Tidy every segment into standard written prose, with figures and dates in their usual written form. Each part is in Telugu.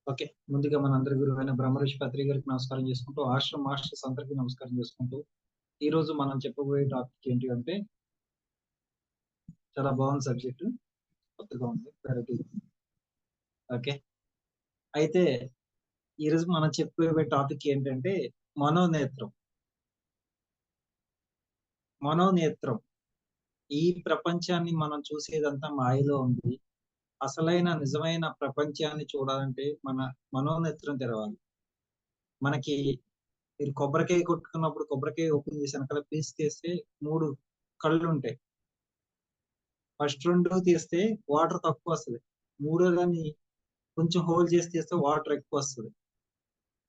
ఓకే. ముందుగా మనందరి గురువైన బ్రహ్మర్షి పత్రి గారికి నమస్కారం చేసుకుంటూ, ఆశ్రమ మాస్టర్స్ అందరికీ నమస్కారం చేసుకుంటూ, ఈరోజు మనం చెప్పబోయే టాపిక్ ఏంటి అంటే, చాలా బాగుంది సబ్జెక్ట్. కొత్తగా ఉంది. వెరైటీ. ఓకే. అయితే ఈరోజు మనం చెప్పబోయే టాపిక్ ఏంటంటే, మనోనేత్రం. మనోనేత్రం. ఈ ప్రపంచాన్ని మనం చూసేదంతా మాయలో ఉంది. అసలైన నిజమైన ప్రపంచాన్ని చూడాలంటే మన మనోనేత్రం తెరవాలి. మనకి మీరు కొబ్బరికాయ కొట్టుకున్నప్పుడు కొబ్బరికాయ ఓపెన్ చేసి వెనకాల పీస్ తీస్తే 3 కళ్ళుంటాయి. ఫస్ట్ 2 తీస్తే వాటర్ తక్కువొస్తది. మూడో దాన్ని కొంచెం హోల్ చేసి తీస్తే వాటర్ ఎక్కువొస్తది.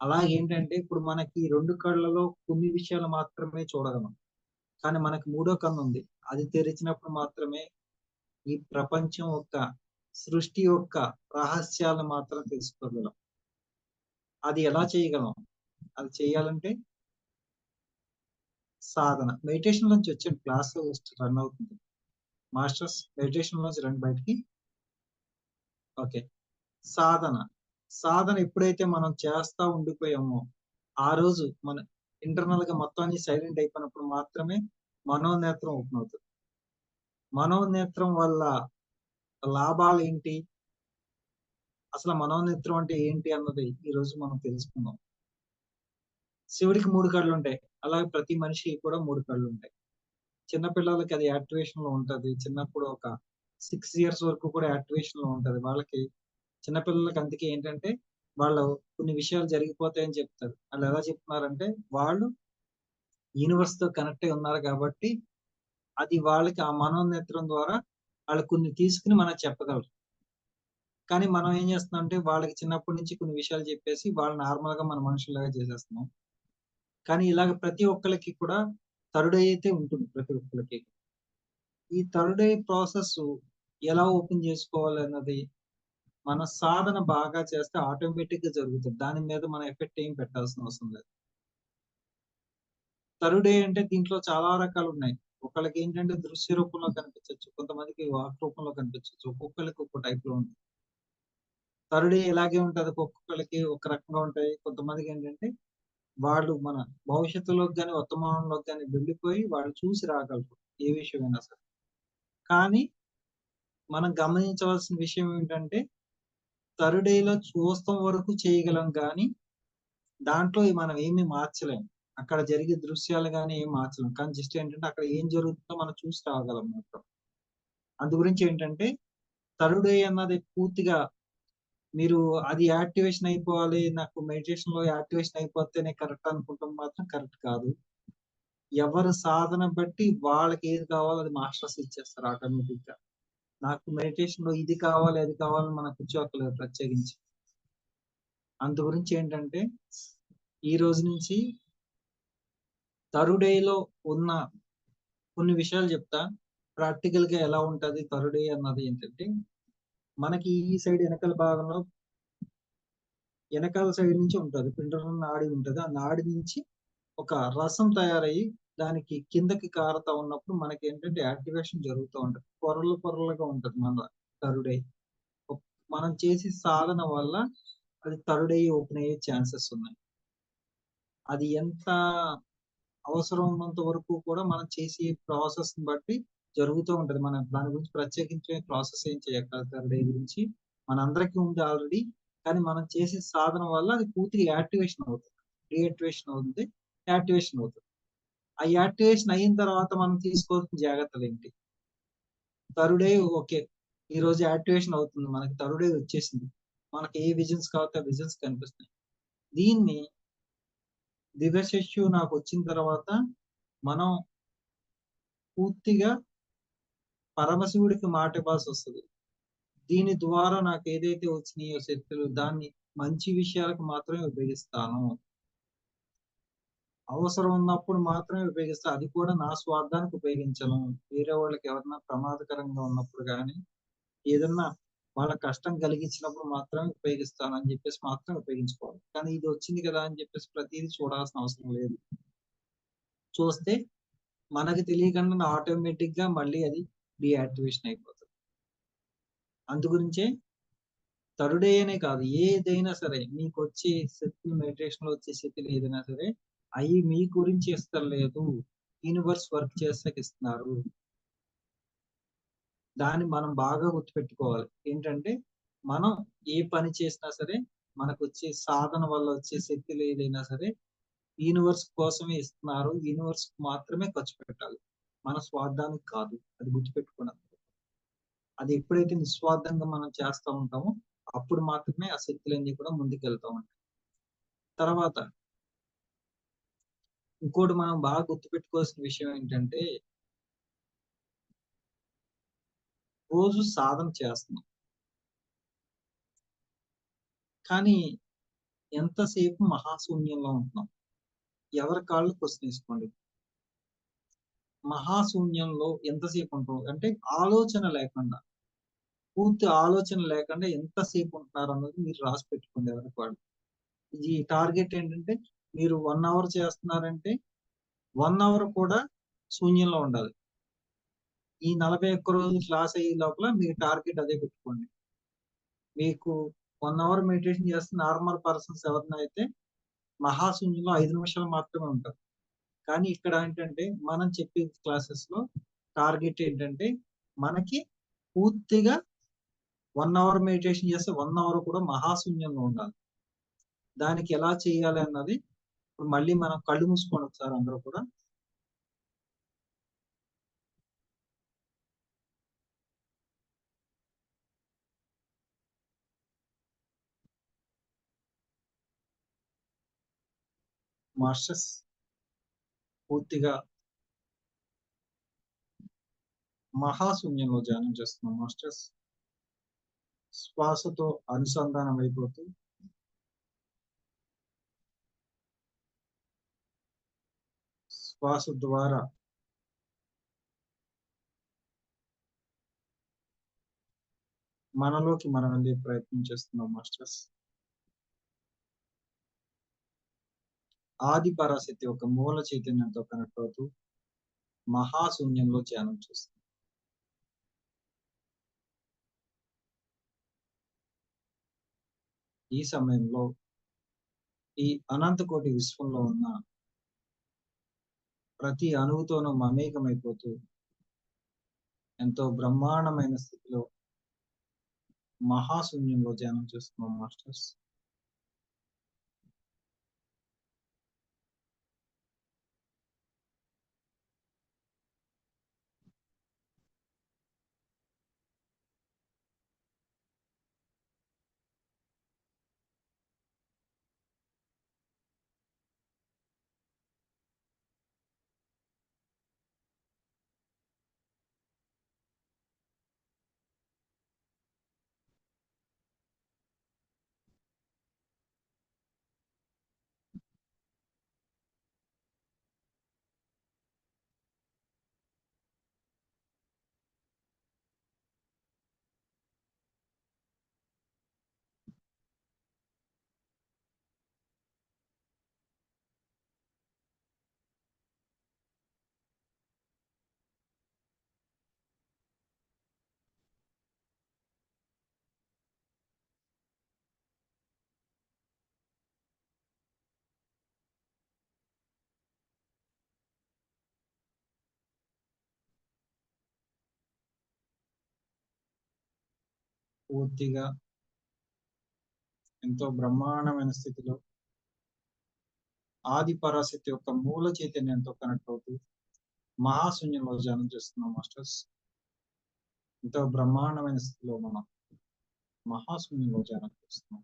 అలాగేంటంటే ఇప్పుడు మనకి 2 కళ్ళలో కొన్ని విషయాలు మాత్రమే చూడగలం. కానీ మనకి మూడో కన్నుంది. అది తెరిచినప్పుడు మాత్రమే ఈ ప్రపంచం యొక్క, సృష్టి యొక్క రహస్యాలను మాత్రం తెలుసుకోగలం. అది ఎలా చేయగలం? అది చేయాలంటే సాధన. మెడిటేషన్ నుంచి వచ్చాను. క్లాస్ రన్ అవుతుంది. మాస్టర్స్ మెడిటేషన్ నుంచి రండి బయటికి. ఓకే. సాధన. సాధన ఎప్పుడైతే మనం చేస్తా ఉండిపోయామో, ఆ రోజు మన ఇంటర్నల్‌గా మొత్తం అన్ని సైలెంట్ అయిపోయినప్పుడు మాత్రమే మనోనేత్రం ఓపెన్ అవుతది. మనోనేత్రం వల్ల లాభాలేంటి? అసలు మనోనేత్రం అంటే ఏంటి అన్నది ఈరోజు మనం తెలుసుకుందాం. శివుడికి 3 కళ్ళుంటాయి. అలాగే ప్రతి మనిషికి కూడా 3 కళ్ళుంటాయి. చిన్న పిల్లలకి అది యాక్టివేషన్‌లో ఉంటది. చిన్నప్పుడు ఒక 6 ఇయర్స్ వరకు కూడా యాక్టివేషన్‌లో ఉంటది. వాళ్ళకి చిన్న పిల్లలకి అందుకే ఏంటంటే, వాళ్ళు కొన్ని విషయాలు జరిగిపోతాయని చెప్తారు. ఆళ్ళెలా చెప్తున్నారంటే, వాళ్ళు యూనివర్స్‌తో కనెక్ట్ అయ్యి ఉన్నారు కాబట్టి, అది వాళ్ళకి ఆ మనోనేత్రం ద్వారా ఆళ్ళు కొన్ని తీసుకొని మనకు చెప్పగలరు. కానీ మనం ఏం చేస్తున్నామంటే, వాళ్ళకి చిన్నప్పటి నుంచి కొన్ని విషయాలు చెప్పేసి, వాళ్ళు నార్మల్‌గా మన మనుషుల్లాగా చేసేస్తున్నాం. కానీ ఇలాగ ప్రతి ఒక్కళ్ళకి కూడా థర్డ్ ఐ అయితే ఉంటుంది ప్రతి ఒక్కళ్ళకి. ఈ థర్డ్ ఐ ప్రాసెస్ ఎలా ఓపెన్ చేసుకోవాలన్నది మన సాధన బాగా చేస్తే ఆటోమేటిక్‌గా జరుగుతది. దాని మీద మనం ఎఫెక్ట్ ఏం పెట్టాల్సిన అవసరం లేదు. థర్డ్ ఐ అంటే దీంట్లో చాలా రకాలున్నాయి. ఒకళ్ళకేంటంటే దృశ్య రూపంలో కనిపించొచ్చు. కొంతమందికి వాక్ రూపంలో కనిపించొచ్చు. ఒక్కొక్కళ్ళకి ఒక్కో టైప్‌లో ఉంటుంది. థర్డ్ ఐ ఇలాగే ఉంటది. ఒక్కొక్కళ్ళకి ఒక రకంగా ఉంటాయి. కొంతమందికేంటంటే వాళ్ళు మన భవిష్యత్తులోకి గాని, వర్తమానంలోకి గాని వెళ్ళిపోయి వాళ్ళు చూసి రాగలరు. ఏ విషయమైనా సరే. కానీ మనం గమనించవలసిన విషయం ఏంటంటే థర్డ్ ఐలో చూస్తం వరకు చేయగలం గానీ, దాంట్లో మనం ఏమి మార్చలేం. అక్కడ జరిగే దృశ్యాలు గాని ఏం మార్చలేం. కానీ జస్ట్ ఏంటంటే అక్కడ ఏం జరుగుతుందో మనం చూసి రాగలం మాత్రం. అందు గురించి ఏంటంటే థర్డ్ ఐ అన్నది పూర్తిగా మీరు అది యాక్టివేషన్ అయిపోవాలి. నాకు మెడిటేషన్‌లో యాక్టివేషన్ అయిపోతేనే కరెక్ట్ అనుకుంటే మాత్రం కరెక్ట్ కాదు. ఎవరి సాధన బట్టి వాళ్ళకి ఏది కావాలో అది మాస్టర్స్ ఇచ్చేస్తారు ఆటోమేటిక్‌గా. నాకు మెడిటేషన్‌లో ఇది కావాలి, అది కావాలని మనం కూర్చోక్కర్లేదు ప్రత్యేకించి. అందు గురించి ఏంటంటే ఈ రోజు నుంచి థర్డ్ ఐలో ఉన్న కొన్ని విషయాలు చెప్తా. ప్రాక్టికల్‌గా ఎలా ఉంటది థర్డ్ ఐ అన్నది ఏంటంటే, మనకి ఈ సైడ్ ఎనకాల భాగంలో ఎనకాల సైడ్ నుంచి ఉంటది. పిండం నాడి ఉంటది. ఆ నాడి నుంచి ఒక రసం తయారయ్యి దానికి కిందకి కారుతా ఉన్నప్పుడు మనకేంటంటే యాక్టివేషన్ జరుగుతూ ఉంటది. పొరలు పొరలుగా ఉంటది మన థర్డ్ ఐ. మనం చేసే సాధన వల్ల అది థర్డ్ ఐ ఓపెన్ అయ్యే ఛాన్సెస్ ఉన్నాయి. అది ఎంత అవసరం ఉన్నంత వరకు కూడా మనం చేసే ప్రాసెస్‌ని బట్టి జరుగుతూ ఉంటది. మనం దాని గురించి ప్రత్యేకించి ప్రాసెస్ ఏం చేయక్కర్లేదు థర్డ్ ఐ గురించి. మనందరికీ ఉంది ఆల్రెడీ. కానీ మనం చేసే సాధన వల్ల అది పూర్తిగా యాక్టివేషన్ అవుతుంది. డీయాక్టివేషన్ అవుతుంది. యాక్టివేషన్ అవుతుంది. ఆ యాక్టివేషన్ అయిన తర్వాత మనం తీసుకోవాల్సిన జాగ్రత్తలేంటి? Third eye okay. ఈరోజు యాక్టివేషన్ అవుతుంది. మనకి థర్డ్ ఐ వచ్చేసింది. మనకి ఏ విజన్స్ కావాలో ఆ విజన్స్ కనిపిస్తున్నాయి. దీన్ని దివ్యచక్షు నాకొచ్చిన తర్వాత మనం పూర్తిగా పరమశివుడికి మాట ఇవ్వాల్సొస్తది. దీని ద్వారా నాకేదైతే వచ్చినాయో శక్తులు దాన్ని మంచి విషయాలకు మాత్రమే ఉపయోగిస్తాను. అవసరం ఉన్నప్పుడు మాత్రమే ఉపయోగిస్తా. అది కూడా నా స్వార్థానికి ఉపయోగించను. వేరే వాళ్ళకి ఎవరైనా ప్రమాదకరంగా ఉన్నప్పుడు గాని, ఏదన్నా వాళ్ళ కష్టం కలిగించినప్పుడు మాత్రమే ఉపయోగిస్తాను అని చెప్పేసి మాత్రమే ఉపయోగించుకోవాలి. కానీ ఇది వచ్చింది కదా అని చెప్పేసి ప్రతీదీ చూడాల్సిన అవసరం లేదు. చూస్తే మనకి తెలియకుండా ఆటోమేటిక్‌గా మళ్ళీ అది డీయాక్టివేషన్ అయిపోతది. అందు గురించే థర్డ్ డే అనే కాదు, ఏదైనా సరే మీకొచ్చే శక్తులు, మెడిటేషన్‌లో వచ్చే శక్తులు ఏదైనా సరే, అయి మీ గురించి ఇస్తలేదు. యూనివర్స్ వర్క్ చేసాక ఇస్తున్నారు. దాన్ని మనం బాగా గుర్తుపెట్టుకోవాలి. ఏంటంటే, మనం ఏ పని చేసినా సరే, మనకొచ్చే సాధన వల్ల వచ్చే శక్తులు ఏదైనా సరే, యూనివర్స్ కోసమే ఇస్తున్నారు. యూనివర్స్‌కి మాత్రమే ఖర్చు పెట్టాలి. మన స్వార్థానికి కాదు. అది గుర్తుపెట్టుకోండి. అది ఎప్పుడైతే నిస్వార్థంగా మనం చేస్తా ఉంటామో, అప్పుడు మాత్రమే ఆ శక్తులన్నీ కూడా ముందుకెళ్తా ఉంటాయి. తర్వాత ఇంకోటి మనం బాగా గుర్తుపెట్టుకోవాల్సిన విషయం ఏంటంటే, రోజు సాధన చేస్తున్నాం. కానీ ఎంతసేపు మహాశూన్యంలో ఉంటున్నాం. ఎవరి కాళ్ళు క్వెషన్ ఏసుకోండి. మహాశూన్యంలో ఎంతసేపు ఉంటాం? అంటే ఆలోచన లేకుండా, పూర్తి ఆలోచన లేకుండా ఎంతసేపు ఉంటున్నారన్నది మీరు రాసి పెట్టుకోండి ఎవరికి వాళ్ళు. ఈ టార్గెట్ ఏంటంటే, మీరు 1 అవర్ చేస్తున్నారంటే, 1 అవర్ కూడా శూన్యంలో ఉండాలి. ఈ 41 రోజులు క్లాస్ అయ్యే లోపల మీ టార్గెట్ అదే పెట్టుకోండి. మీకు 1 అవర్ మెడిటేషన్ చేస్తున్న నార్మల్ పర్సన్స్ ఎవరైనా అయితే మహాశూన్యంలో 5 నిమిషాలు మాత్రమే ఉంటారు. కానీ ఇక్కడ ఏంటంటే మనం చెప్పే క్లాసెస్‌లో టార్గెట్ ఏంటంటే మనకి పూర్తిగా 1 అవర్ మెడిటేషన్ చేస్తే 1 అవర్ కూడా మహాశూన్యంలో ఉండాలి. దానికి ఎలా చేయాలి అన్నది ఇప్పుడు మళ్ళీ మనం కళ్ళు మూసుకోండి ఒకసారి అందరూ కూడా. మాస్టర్స్ పూర్తిగా మహాశూన్యంలో ధ్యానం చేస్తున్నాం మాస్టర్స్. శ్వాసతో అనుసంధానం అయిపోతూ శ్వాస ద్వారా మనలోకి మనం వెళ్ళే ప్రయత్నం చేస్తున్నాం మాస్టర్స్. ఆది పరాశక్తి ఒక మూల చైతన్యంతో కనెక్ట్ అవుతూ మహాశూన్యంలో ధ్యానం చేస్తున్నాం. ఈ సమయంలో ఈ అనంత కోటి విశ్వంలో ఉన్న ప్రతి అణువుతోనూ మమేకమైపోతూ ఎంతో బ్రహ్మాండమైన స్థితిలో మహాశూన్యంలో ధ్యానం చేస్తున్నాం మాస్టర్స్. పూర్తిగా ఎంతో బ్రహ్మాండమైన స్థితిలో ఆది పరాశక్తి యొక్క మూల చైతన్యంతో కనెక్ట్ అవుతూ మహాశూన్యంలో ధ్యానం చేస్తున్నాం మాస్టర్స్. ఎంతో బ్రహ్మాండమైన స్థితిలో మనం మహాశూన్యంలో ధ్యానం చేస్తున్నాం.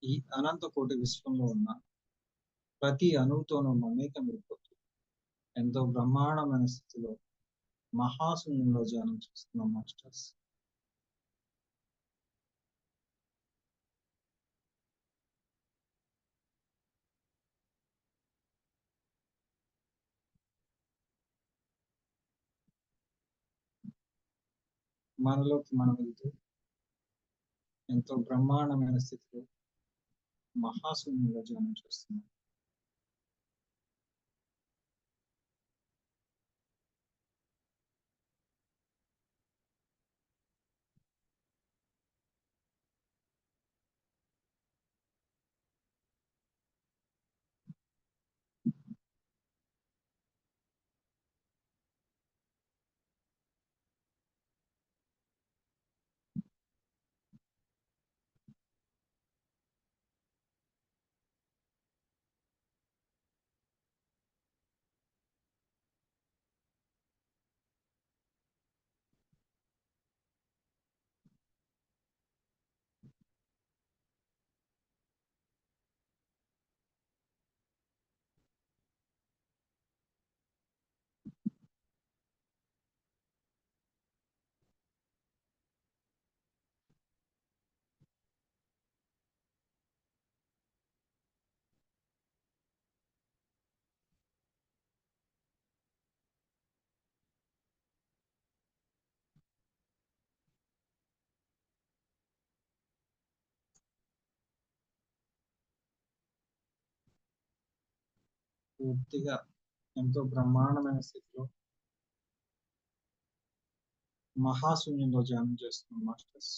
ఈ అనంత కోటి విశ్వంలో ఉన్న ప్రతి అణువుతోనూ మమేకమైపోతుంది. ఎంతో బ్రహ్మాండమైన స్థితిలో మహాశూన్యంలో ధ్యానం చేస్తున్నాం మాస్టర్స్. మనలోకి మనం వెళ్తూ ఎంతో బ్రహ్మాండమైన స్థితిలో మహాశూన్యంలో ధ్యానం చేస్తున్నాం. పూర్తిగా ఎంతో బ్రహ్మాండమైన స్థితిలో మహాశూన్యంలో ధ్యానం చేస్తున్నాం మాస్టర్స్.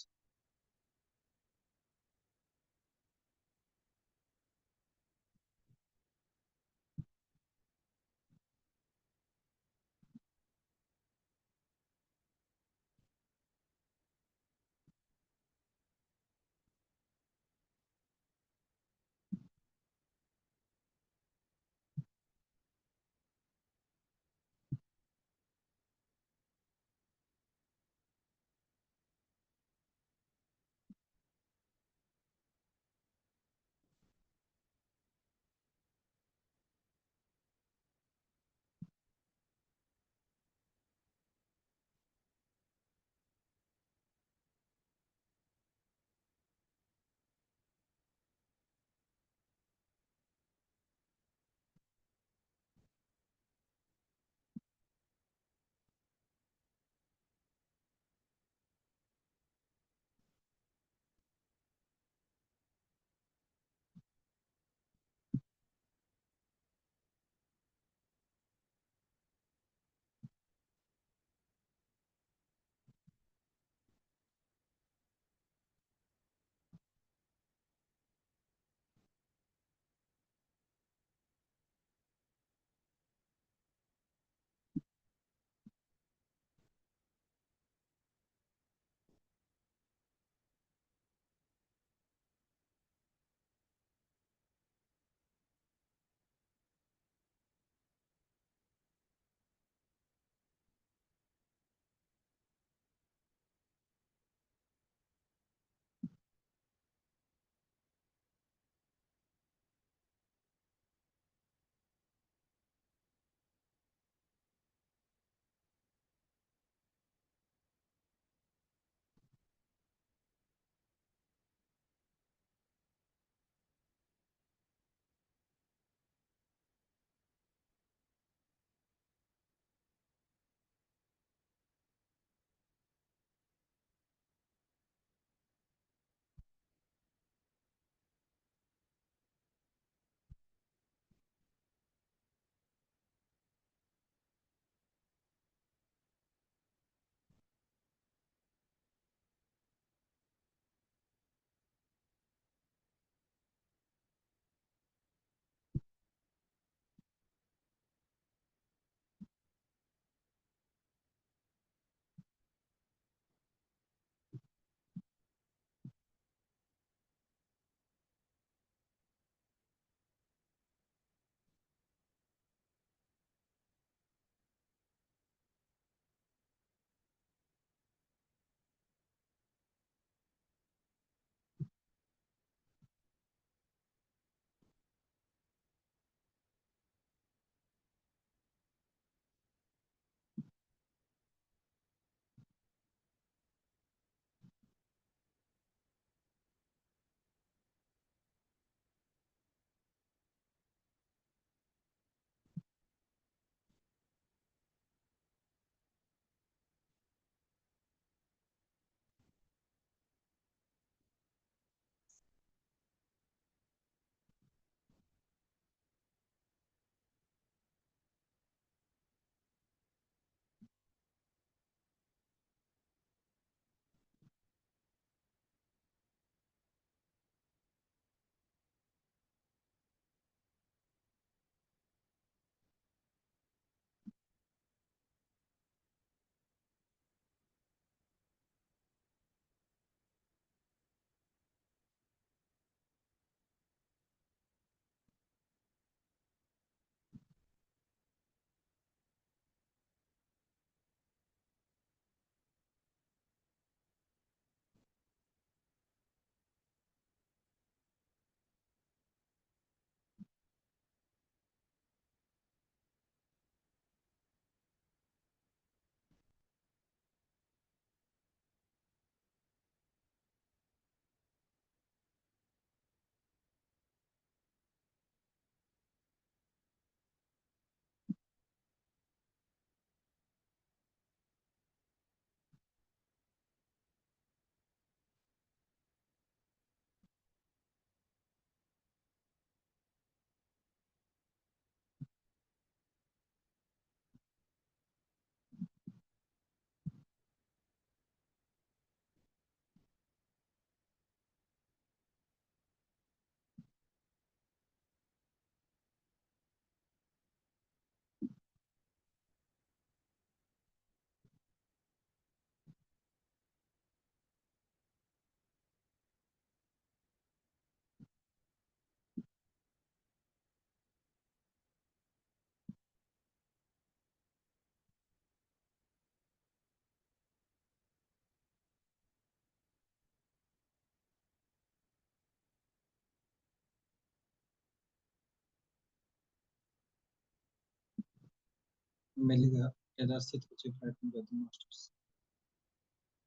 మెల్లిగా యథాస్థితికి వచ్చే ప్రయత్నం చేద్దాం మాస్టర్స్.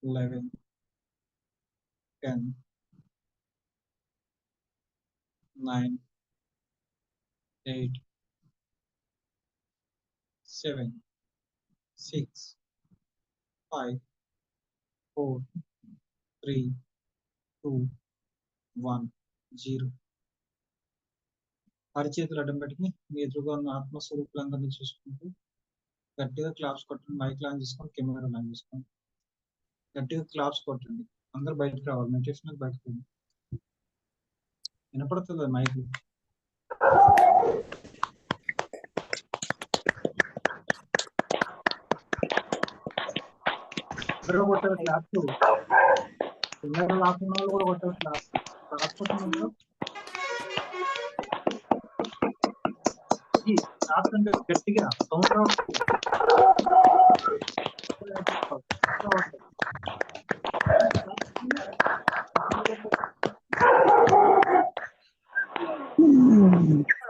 11, 10, 9, 8, 7, 6, 5, 4, 3, 2, 1, 0. అరిచేతులు అడ్డం పెట్టుకుని మీ ఎదురుగా ఉన్న ఆత్మస్వరూపులందరినీ చూసుకుంటూ గట్టిగా క్లాప్స్ కొట్టండి. మైక్ లాంచ్ చేసుకోండి, కెమెరా లాంచ్ చేసుకోండి. గట్టిగా క్లాప్స్ కొట్టండి. అందరు బయటకు రావాలి. మెడిటేషన్ బయటకు రండి. వినపడుతుంది మైక్. అందరూ కొట్టారు క్లాప్స్. కెమెరా లాక్కున్న వాళ్ళు కూడా కొట్టారు క్లాప్స్. క్లాప్స్ కొట్టినప్పుడు క్లాప్స్ అంటే గట్టిగా సౌండ్ రావట్లేదు.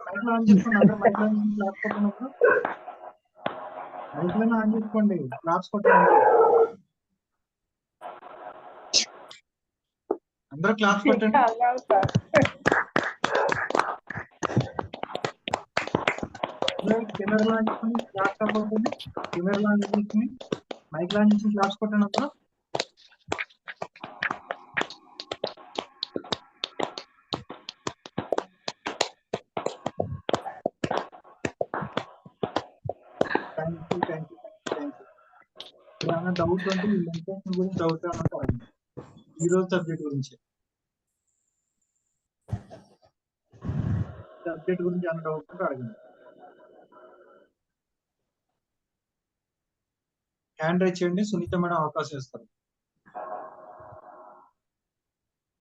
మైక్ ఆన్ చేసుకోండి. అందరూ మైక్ ఆన్ చేసి క్లాప్స్ కొట్టినప్పుడు మైక్ లో ఆన్ చేసుకోండి. క్లాప్స్ కొట్టండి. అందరూ క్లాప్స్ కొట్టండి. కెమెరా లాంచ్ చేసుకుని క్లాప్స్ కొట్టండి. కెమెరా లాంచ్ చేసుకుని మైక్ లాంచ్ చేసుకుని క్లాప్స్ కొట్టండి. అందరూ థ్యాంక్ యూ. ఏమైనా డౌట్ ఉంటే ఈ మెడిటేషన్ గురించి డౌట్ ఏమైనా అడగండి. ఈ రోజు సబ్జెక్ట్ గురించి ఏమైనా డౌట్ ఉంటే అడగండి. హ్యాండ్ రైజ్ చేయండి. సునీత మేడం అవకాశం ఇస్తారు.